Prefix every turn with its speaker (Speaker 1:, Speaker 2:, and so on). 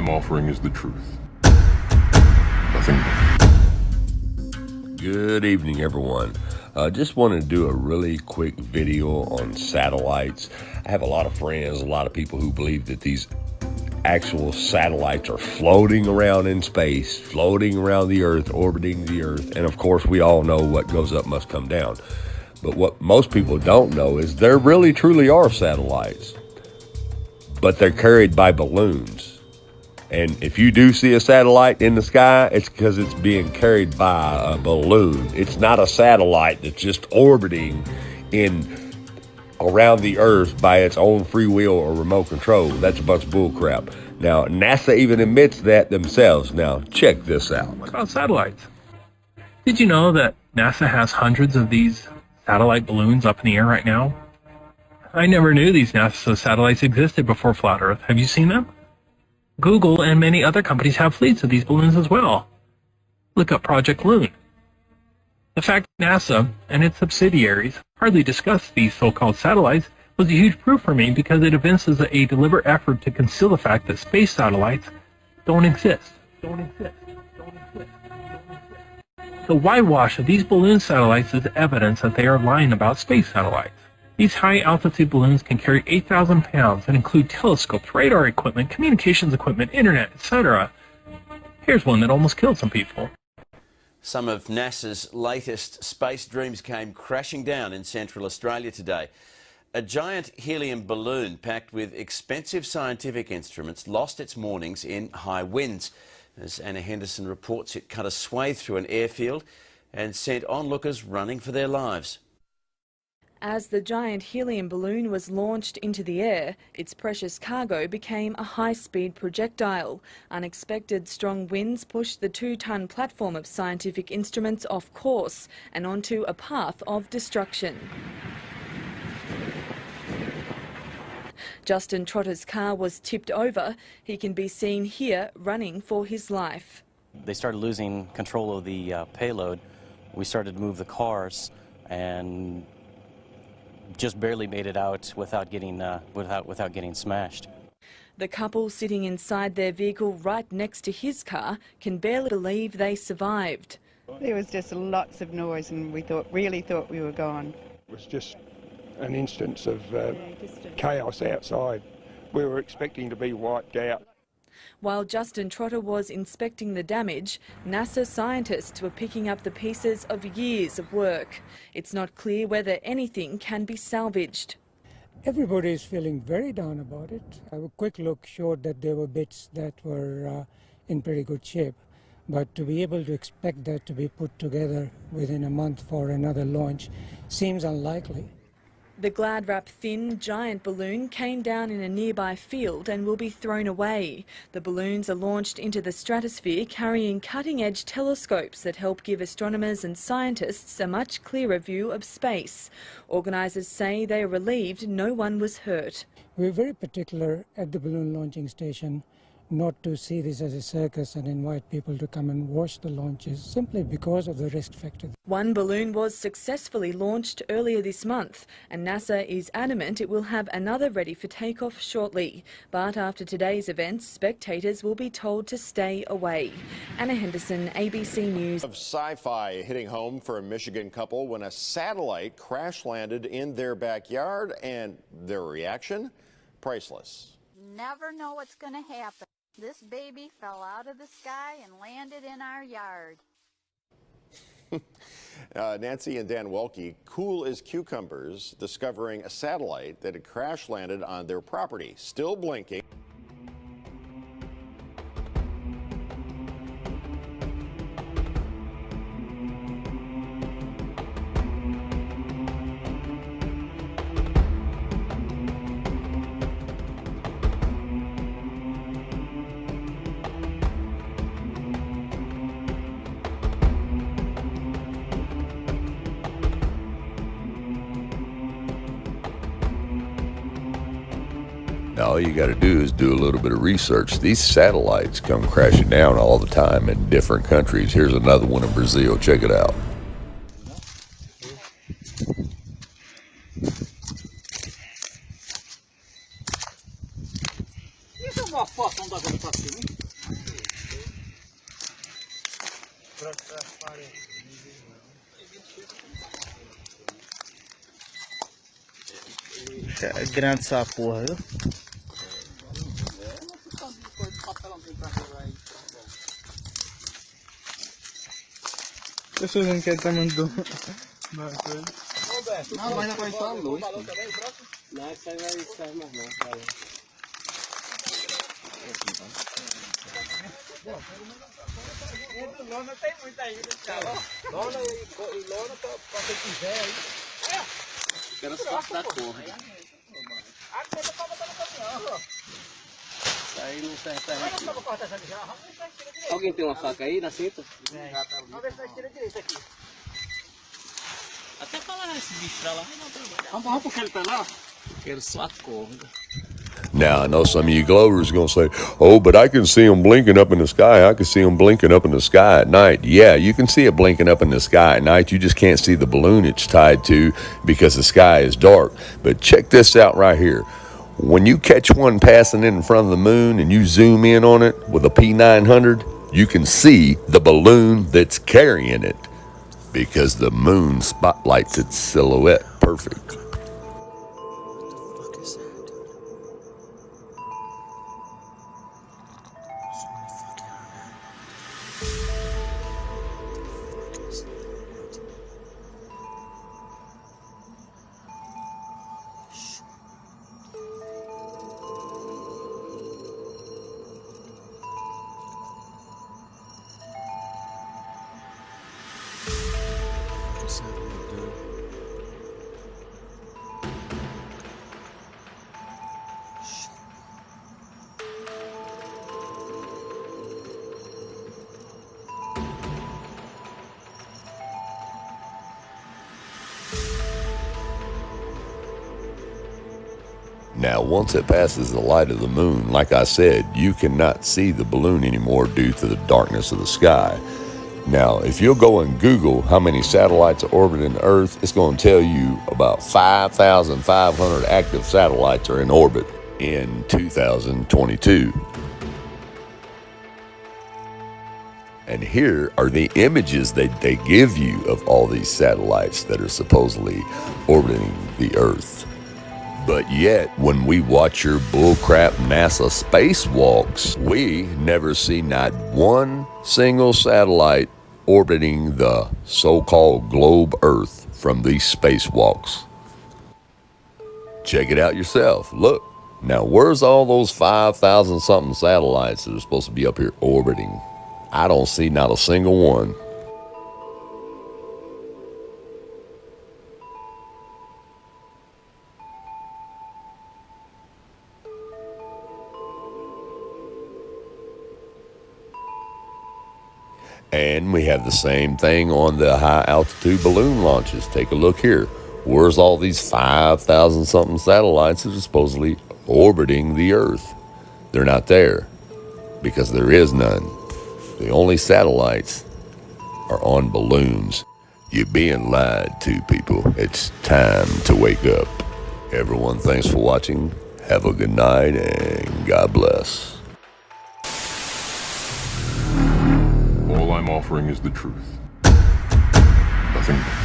Speaker 1: I'm offering is the truth. Nothing more.
Speaker 2: Good evening, everyone. Just wanted to do a really quick video on satellites. I have a lot of friends, a lot of people who believe that these actual satellites are floating around in space, floating around the Earth, orbiting the Earth. And of course, we all know what goes up must come down. But what most people don't know is there really truly are satellites, but they're carried by balloons. And if you do see a satellite in the sky, it's because it's being carried by a balloon. It's not a satellite that's just orbiting in around the Earth by its own free will or remote control. That's a bunch of bull crap. Now, NASA even admits that themselves. Now, check this out.
Speaker 3: What about satellites? Did you know that NASA has hundreds of these satellite balloons up in the air right now? I never knew these NASA satellites existed before Flat Earth. Have you seen them? Google and many other companies have fleets of these balloons as well. Look up Project Loon. The fact that NASA and its subsidiaries hardly discuss these so-called satellites was a huge proof for me, because it evinces a deliberate effort to conceal the fact that space satellites don't exist. The whitewash of these balloon satellites is evidence that they are lying about space satellites. These high-altitude balloons can carry 8,000 pounds and include telescopes, radar equipment, communications equipment, internet, etc. Here's one that almost killed some people.
Speaker 4: Some of NASA's latest space dreams came crashing down in Central Australia today. A giant helium balloon packed with expensive scientific instruments lost its moorings in high winds. As Anna Henderson reports, it cut a swathe through an airfield and sent onlookers running for their lives.
Speaker 5: As the giant helium balloon was launched into the air, its precious cargo became a high-speed projectile. Unexpected strong winds pushed the 2-ton platform of scientific instruments off course and onto a path of destruction. Justin Trotter's car was tipped over. He can be seen here running for his life.
Speaker 6: They started losing control of the payload. We started to move the cars and just barely made it out without getting smashed.
Speaker 5: The couple sitting inside their vehicle right next to his car can barely believe they survived.
Speaker 7: There was just lots of noise and we really thought we were gone.
Speaker 8: It was just an instance of chaos outside. We were expecting to be wiped out.
Speaker 5: While Justin Trotter was inspecting the damage, NASA scientists were picking up the pieces of years of work. It's not clear whether anything can be salvaged.
Speaker 9: Everybody is feeling very down about it. A quick look showed that there were bits that were in pretty good shape. But to be able to expect that to be put together within a month for another launch seems unlikely.
Speaker 5: The Glad-wrap thin, giant balloon came down in a nearby field and will be thrown away. The balloons are launched into the stratosphere carrying cutting-edge telescopes that help give astronomers and scientists a much clearer view of space. Organisers say they are relieved no one was hurt.
Speaker 9: We're very particular at the balloon launching station not to see this as a circus and invite people to come and watch the launches simply because of the risk factor.
Speaker 5: One balloon was successfully launched earlier this month, and NASA is adamant it will have another ready for takeoff shortly. But after today's events, spectators will be told to stay away. Anna Henderson, ABC News.
Speaker 10: Of sci-fi hitting home for a Michigan couple when a satellite crash landed in their backyard, and their reaction? Priceless.
Speaker 11: Never know what's going to happen. This baby fell out of the sky and landed in our yard.
Speaker 10: Nancy and Dan Welke, cool as cucumbers, discovering a satellite that had crash landed on their property, still blinking.
Speaker 2: Now, all you got to do is do a little bit of research. These satellites come crashing down all the time in different countries. Here's another one in Brazil. Check it out.
Speaker 12: Vad fasen där går fast in?
Speaker 13: Grande essa porra, viu? Pessoas não querem estar mandando. Não, mas não vai só a luz. Não, isso aí vai sair mais não, cara. Lona tem muita ainda, cara. Lona e lona pra quem quiser aí. Quero só da porra. A coisa pra botar no caminhão, ó. Isso aí não serve pra nada. Alguém tem uma faca aí na cinta? Vamos ver se nós tira direito aqui. Até falar esse bicho pra lá. Vamos puxar ele pra lá. Quero só a corda.
Speaker 2: Now, I know some of you Glovers are going to say, oh, but I can see them blinking up in the sky. I can see them blinking up in the sky at night. Yeah, you can see it blinking up in the sky at night. You just can't see the balloon it's tied to because the sky is dark. But check this out right here. When you catch one passing in front of the moon and you zoom in on it with a P900, you can see the balloon that's carrying it because the moon spotlights its silhouette perfect. Now, once it passes the light of the moon, like I said, you cannot see the balloon anymore due to the darkness of the sky. Now, if you'll go and Google how many satellites are orbiting the Earth, it's going to tell you about 5,500 active satellites are in orbit in 2022. And here are the images that they give you of all these satellites that are supposedly orbiting the Earth. But yet, when we watch your bullcrap NASA spacewalks, we never see not one single satellite orbiting the so-called globe Earth from these spacewalks. Check it out yourself. Look. Now, where's all those 5,000 something satellites that are supposed to be up here orbiting? I don't see not a single one. And we have the same thing on the high altitude balloon launches. Take a look here. Where's all these 5,000 something satellites that are supposedly orbiting the Earth? They're not there because there is none. The only satellites are on balloons. You're being lied to, people. It's time to wake up. Everyone, thanks for watching. Have a good night and God bless.
Speaker 1: All I'm offering is the truth. Nothing more.